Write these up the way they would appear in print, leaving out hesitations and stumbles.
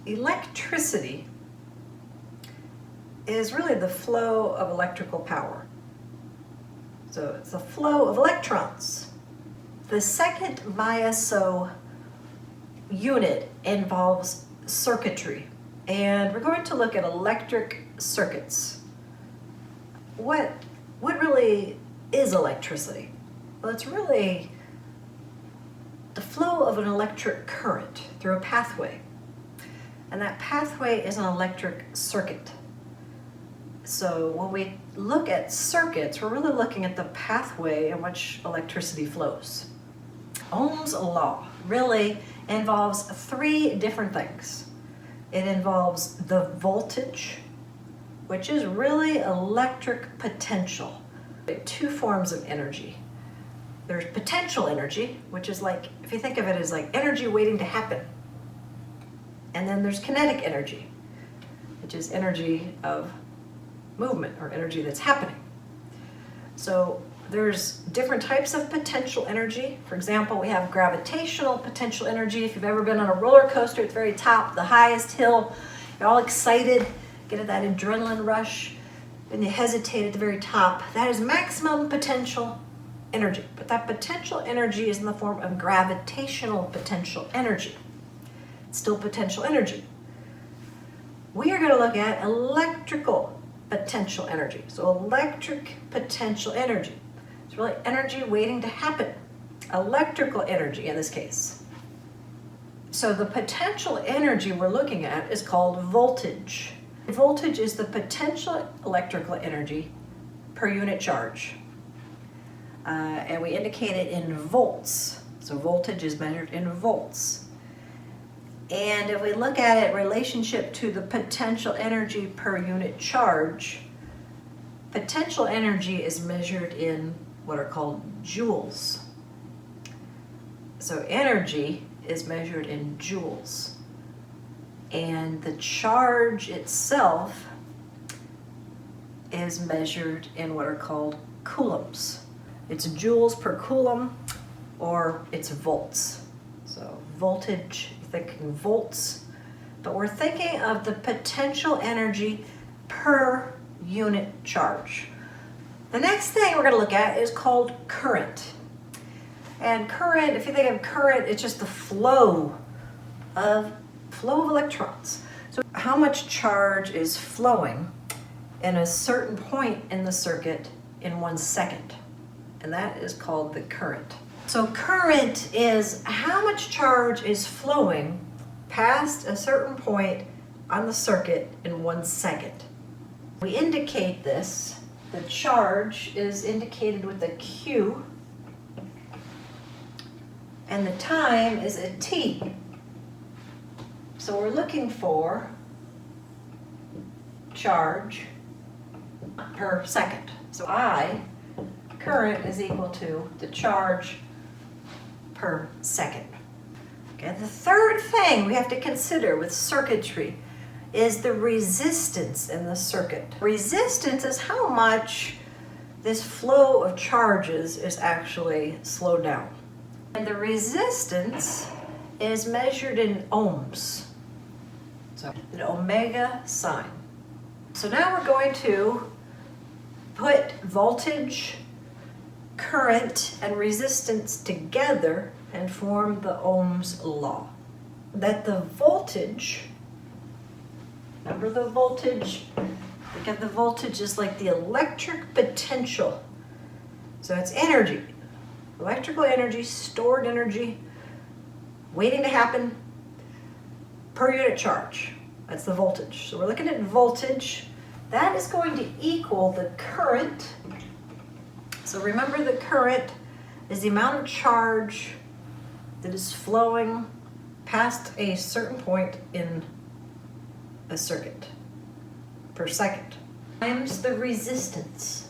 Electricity is really the flow of electrical power. So it's the flow of electrons. The second Myso unit involves circuitry, and we're going to look at electric circuits. What really is electricity? Well, it's really the flow of an electric current through a pathway. And that pathway is an electric circuit. So when we look at circuits, we're really looking at the pathway in which electricity flows. Ohm's law really involves three different things. It involves the voltage, which is really electric potential. Two forms of energy. There's potential energy, which is like, if you think of it as like energy waiting to happen. And then there's kinetic energy, which is energy of movement or energy that's happening. So there's different types of potential energy. For example, we have gravitational potential energy. If you've ever been on a roller coaster at the very top, the highest hill, you're all excited, get that adrenaline rush, and you hesitate at the very top. That is maximum potential energy. But that potential energy is in the form of gravitational potential energy. It's still potential energy. We are going to look at electrical potential energy. So electric potential energy. It's really energy waiting to happen. Electrical energy in this case. So the potential energy we're looking at is called voltage. Voltage is the potential electrical energy per unit charge. And we indicate it in volts. So voltage is measured in volts. And if we look at it in relationship to the potential energy per unit charge, potential energy is measured in what are called joules. So energy is measured in joules. And the charge itself is measured in what are called coulombs. It's joules per coulomb, or it's volts. So voltage, thinking volts, but we're thinking of the potential energy per unit charge. The next thing we're going to look at is called current. And current, if you think of current, it's just the flow of electrons. So how much charge is flowing in a certain point in the circuit in 1 second? And that is called the current. So current is how much charge is flowing past a certain point on the circuit in 1 second. We indicate this. The charge is indicated with a Q, and the time is a T. So we're looking for charge per second. So I, current, is equal to the charge per second. Okay, the third thing we have to consider with circuitry is the resistance in the circuit. Resistance is how much this flow of charges is actually slowed down. And the resistance is measured in ohms. So an omega sign. So now we're going to put voltage, current, and resistance together and form the Ohm's law. That the voltage, remember the voltage? Look at the voltage is like the electric potential. So it's energy, electrical energy, stored energy, waiting to happen per unit charge. That's the voltage. So we're looking at voltage. That is going to equal the current. So remember, the current is the amount of charge that is flowing past a certain point in a circuit per second times the resistance.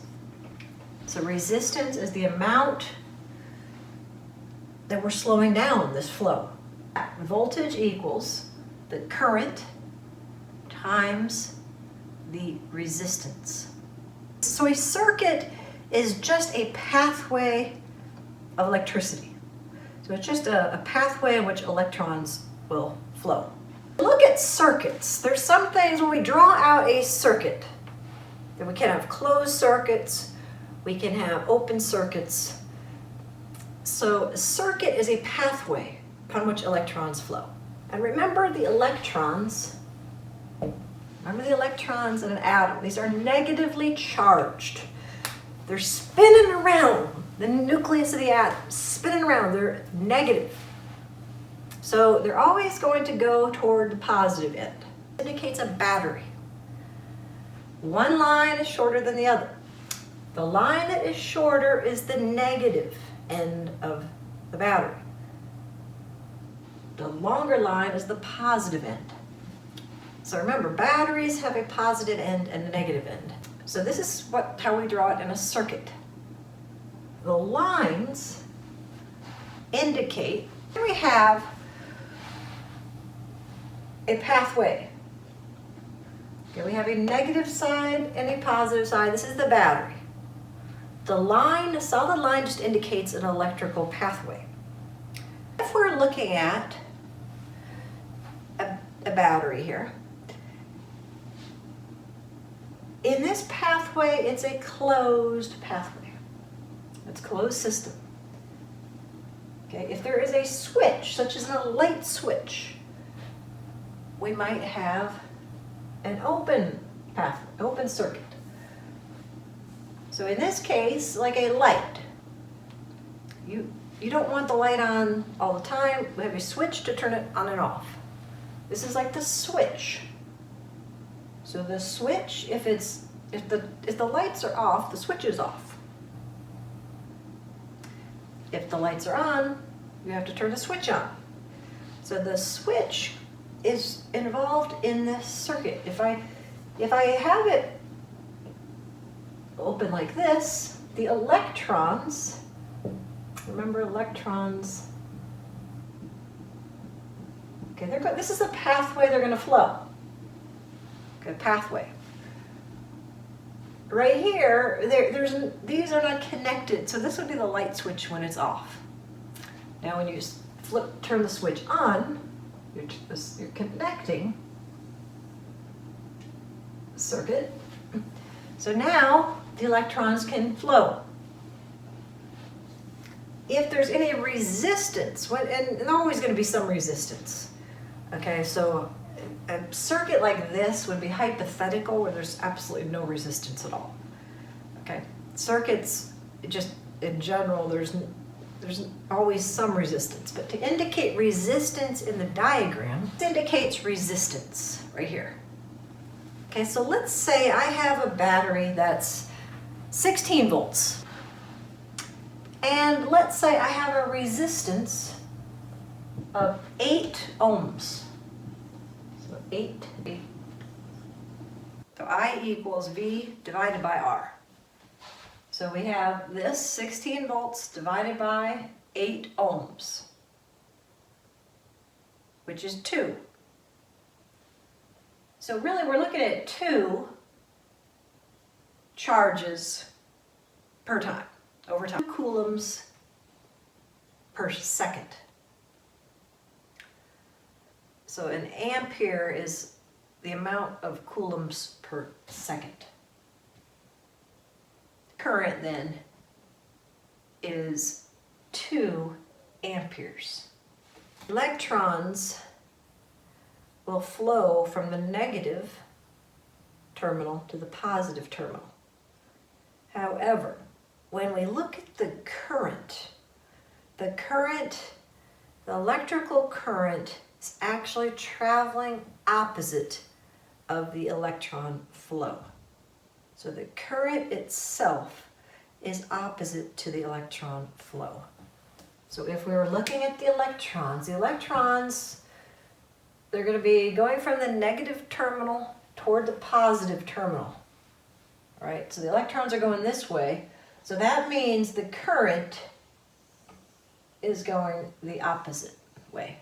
So resistance is the amount that we're slowing down this flow. Voltage equals the current times the resistance. So a circuit is just a pathway of electricity. So it's just a pathway in which electrons will flow. Look at circuits. There's some things when we draw out a circuit, that we can have closed circuits, we can have open circuits. So a circuit is a pathway upon which electrons flow. And remember the electrons in an atom. These are negatively charged. They're spinning around the nucleus of the atom, spinning around, they're negative. So they're always going to go toward the positive end. It indicates a battery. One line is shorter than the other. The line that is shorter is the negative end of the battery. The longer line is the positive end. So remember, batteries have a positive end and a negative end. So this is how we draw it in a circuit. The lines indicate here we have a pathway. Okay, we have a negative side and a positive side. This is the battery. The line, a solid line, just indicates an electrical pathway. If we're looking at a battery here, in this pathway, it's a closed pathway. It's a closed system. Okay, if there is a switch, such as a light switch, we might have an open pathway, open circuit. So in this case, like a light, you don't want the light on all the time. We have a switch to turn it on and off. This is like the switch. So the switch, if the lights are off, the switch is off. If the lights are on, you have to turn the switch on. So the switch is involved in this circuit. If I have it open like this, the electrons, remember electrons, okay, this is the pathway they're going to flow. Okay, pathway. Right here, these are not connected, so this would be the light switch when it's off. Now when you turn the switch on, you're connecting the circuit. So now the electrons can flow. If there's any resistance, and there's always going to be some resistance. Okay, so a circuit like this would be hypothetical where there's absolutely no resistance at all. Okay, circuits, just in general, there's always some resistance, but to indicate resistance in the diagram, this indicates resistance right here. Okay, so let's say I have a battery that's 16 volts. And let's say I have a resistance of 8 ohms. So 8. So I equals V divided by R. So we have this 16 volts divided by 8 ohms, which is 2. So really we're looking at 2 charges per time, over time. 2 coulombs per second. So an ampere is the amount of coulombs per second. Current then is 2 amperes. Electrons will flow from the negative terminal to the positive terminal. However, when we look at the electrical current is actually traveling opposite of the electron flow. So the current itself is opposite to the electron flow. So if we were looking at the electrons, they're going to be going from the negative terminal toward the positive terminal. All right, so the electrons are going this way. So that means the current is going the opposite way.